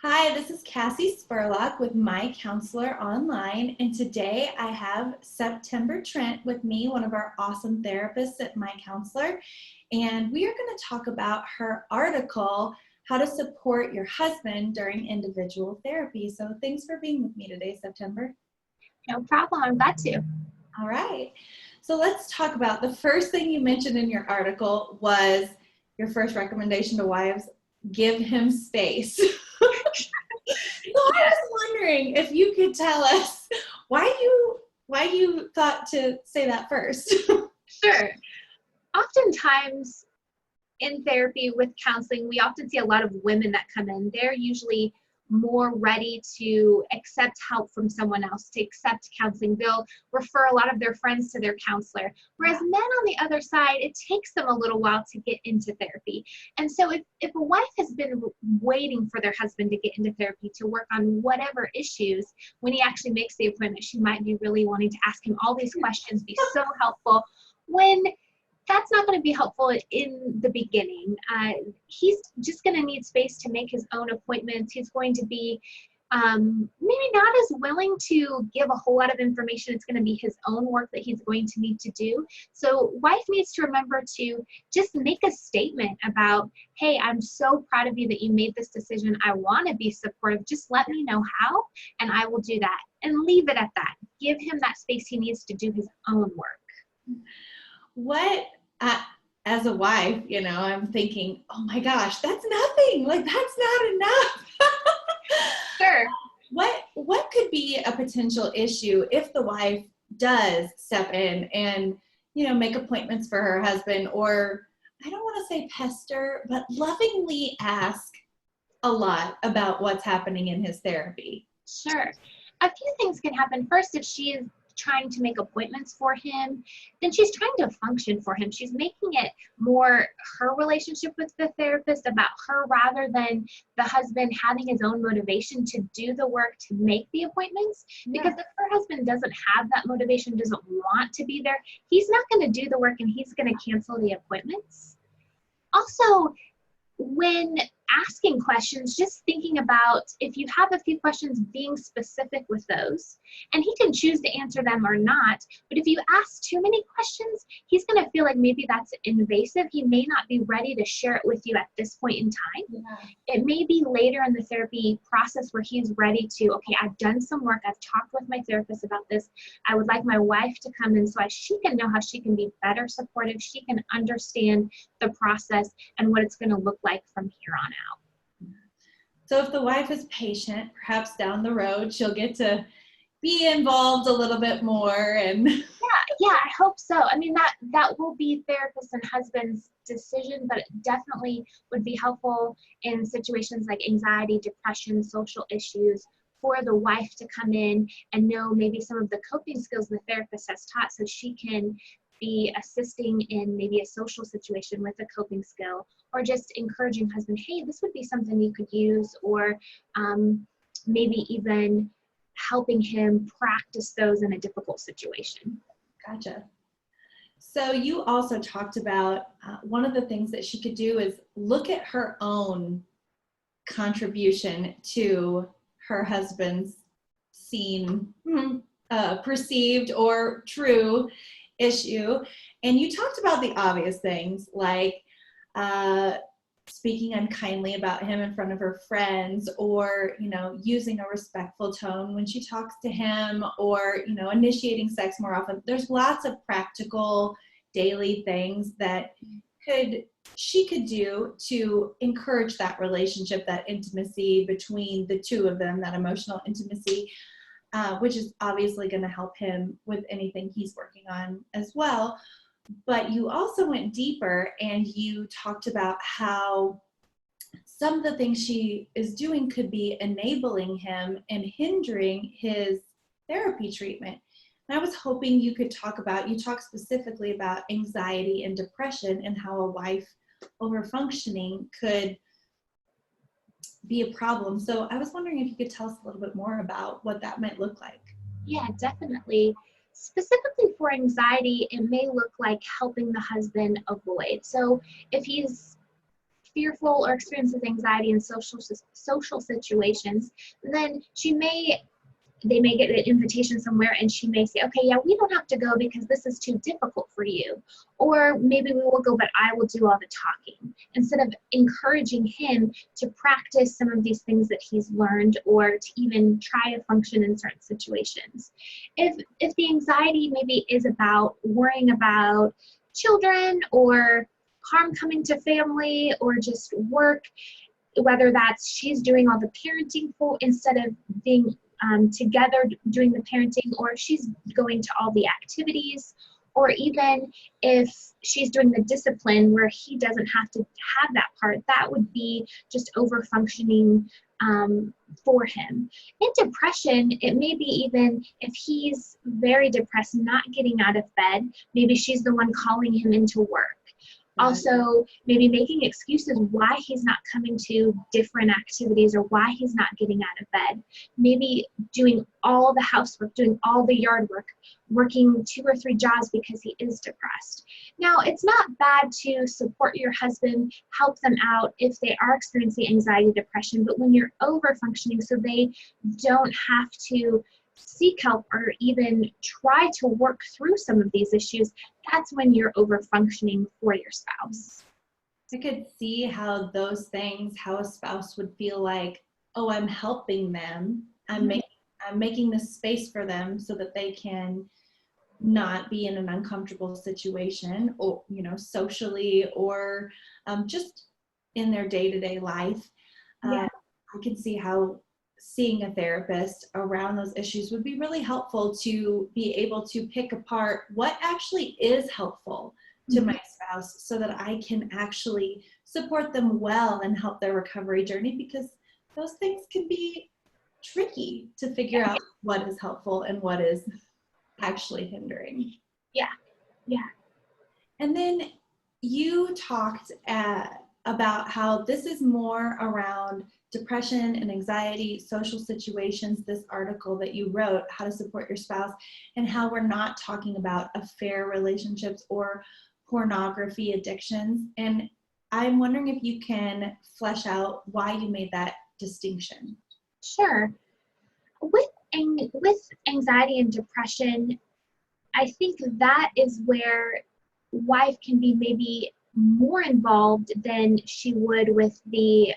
Hi, this is Cassie Spurlock with MyCounselor.Online, and today I have September Trent with me, one of our awesome therapists at MyCounselor, and we are going to talk about her article, How to Support Your Husband During Individual Therapy. So thanks for being with me today, September. No problem. I'm glad to. All right. So let's talk about the first thing you mentioned in your article was your first recommendation to wives, give him space. So I was wondering if you could tell us why you thought to say that first. Sure. Oftentimes in therapy with counseling, we often see a lot of women that come in. They're usually more ready to accept help from someone else, to accept counseling. They'll refer a lot of their friends to their counselor. Whereas men on the other side, it takes them a little while to get into therapy. And so if a wife has been waiting for their husband to get into therapy to work on whatever issues, when he actually makes the appointment, she might be really wanting to ask him all these questions, be so helpful, when that's not going to be helpful in the beginning. He's just going to need space to make his own appointments. He's going to be maybe not as willing to give a whole lot of information. It's going to be his own work that he's going to need to do. So wife needs to remember to just make a statement about, hey, I'm so proud of you that you made this decision. I want to be supportive. Just let me know how, and I will do that. And leave it at that. Give him that space he needs to do his own work. As a wife, I'm thinking, oh my gosh, that's nothing. Like, that's not enough. Sure. What could be a potential issue if the wife does step in and, make appointments for her husband, or I don't want to say pester, but lovingly ask a lot about what's happening in his therapy? Sure. A few things can happen. First, if she is trying to make appointments for him, then she's trying to function for him. She's making it more her relationship with the therapist about her rather than the husband having his own motivation to do the work to make the appointments. Because if her husband doesn't have that motivation, doesn't want to be there, he's not going to do the work and he's going to cancel the appointments. Also, when asking questions, just thinking about if you have a few questions, being specific with those, and he can choose to answer them or not. But if you ask too many questions, he's going to feel like maybe that's invasive. He may not be ready to share it with you at this point in time. Yeah. It may be later in the therapy process where he's ready to, okay, I've done some work. I've talked with my therapist about this. I would like my wife to come in so she can know how she can be better supportive. She can understand the process and what it's going to look like from here on out. So if the wife is patient, perhaps down the road, she'll get to be involved a little bit more. And yeah, I hope so. I mean, that will be therapist and husband's decision, but it definitely would be helpful in situations like anxiety, depression, social issues, for the wife to come in and know maybe some of the coping skills the therapist has taught so she can be assisting in maybe a social situation with a coping skill, or just encouraging husband, hey, this would be something you could use, or maybe even helping him practice those in a difficult situation. Gotcha. So you also talked about one of the things that she could do is look at her own contribution to her husband's seen, perceived, or true issue. And you talked about the obvious things like speaking unkindly about him in front of her friends, or using a respectful tone when she talks to him, or initiating sex more often. There's lots of practical daily things that she could do to encourage that relationship, that intimacy between the two of them, that emotional intimacy, which is obviously going to help him with anything he's working on as well. But you also went deeper and you talked about how some of the things she is doing could be enabling him and hindering his therapy treatment. And I was hoping you could you talk specifically about anxiety and depression and how a wife overfunctioning could be a problem. So I was wondering if you could tell us a little bit more about what that might look like. Yeah, definitely. Specifically for anxiety, it may look like helping the husband avoid. So if he's fearful or experiences anxiety in social situations, then they may get an invitation somewhere and she may say, okay, yeah, we don't have to go because this is too difficult for you. Or maybe we will go, but I will do all the talking. Instead of encouraging him to practice some of these things that he's learned or to even try to function in certain situations. If the anxiety maybe is about worrying about children or harm coming to family or just work, whether that's she's doing all the parenting instead of being together doing the parenting, or if she's going to all the activities, or even if she's doing the discipline where he doesn't have to have that part, that would be just over functioning for him. In depression, it may be even if he's very depressed, not getting out of bed, maybe she's the one calling him into work. Also, maybe making excuses why he's not coming to different activities or why he's not getting out of bed. Maybe doing all the housework, doing all the yard work, working 2 or 3 jobs because he is depressed. Now, it's not bad to support your husband, help them out if they are experiencing anxiety, depression, but when you're over functioning so they don't have to seek help or even try to work through some of these issues, that's when you're over functioning for your spouse. I could see how those things, how a spouse would feel like, oh, I'm helping them. I'm making this space for them so that they can not be in an uncomfortable situation, or, you know, socially or just in their day-to-day life. I can see how seeing a therapist around those issues would be really helpful to be able to pick apart what actually is helpful to my spouse so that I can actually support them well and help their recovery journey, because those things can be tricky to figure out what is helpful and what is actually hindering. Yeah. And then you talked about how this is more around depression and anxiety, social situations, this article that you wrote, How to Support Your Spouse, and how we're not talking about affair relationships or pornography addictions. And I'm wondering if you can flesh out why you made that distinction. Sure. With anxiety and depression, I think that is where wife can be maybe more involved than she would with the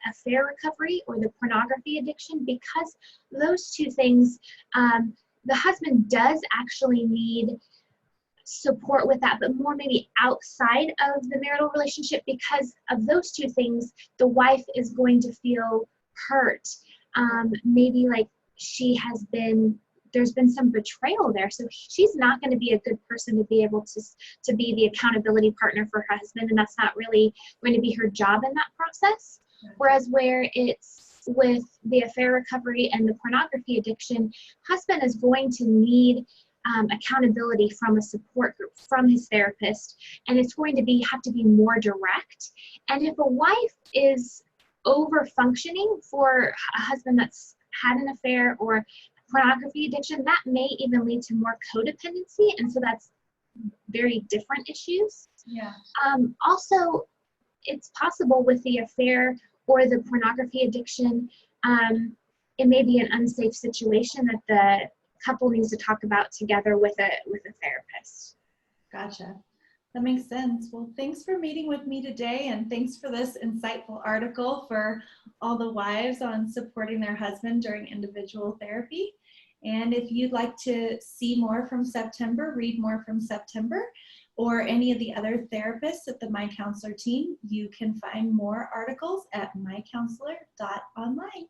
affair recovery or the pornography addiction, because those two things, the husband does actually need support with that, but more maybe outside of the marital relationship. Because of those two things, the wife is going to feel hurt. Maybe like there's been some betrayal there. So she's not going to be a good person to be able to be the accountability partner for her husband. And that's not really going to be her job in that process. Whereas where it's with the affair recovery and the pornography addiction, husband is going to need accountability from a support group, from his therapist. And it's going to have to be more direct. And if a wife is over functioning for a husband that's had an affair or pornography addiction, that may even lead to more codependency, and so that's very different issues. Also, it's possible with the affair or the pornography addiction, it may be an unsafe situation that the couple needs to talk about together with a therapist. Gotcha. That makes sense. Well, thanks for meeting with me today, and thanks for this insightful article for all the wives on supporting their husband during individual therapy. And if you'd like to see more from September, read more from September, or any of the other therapists at the MyCounselor team, you can find more articles at MyCounselor.Online.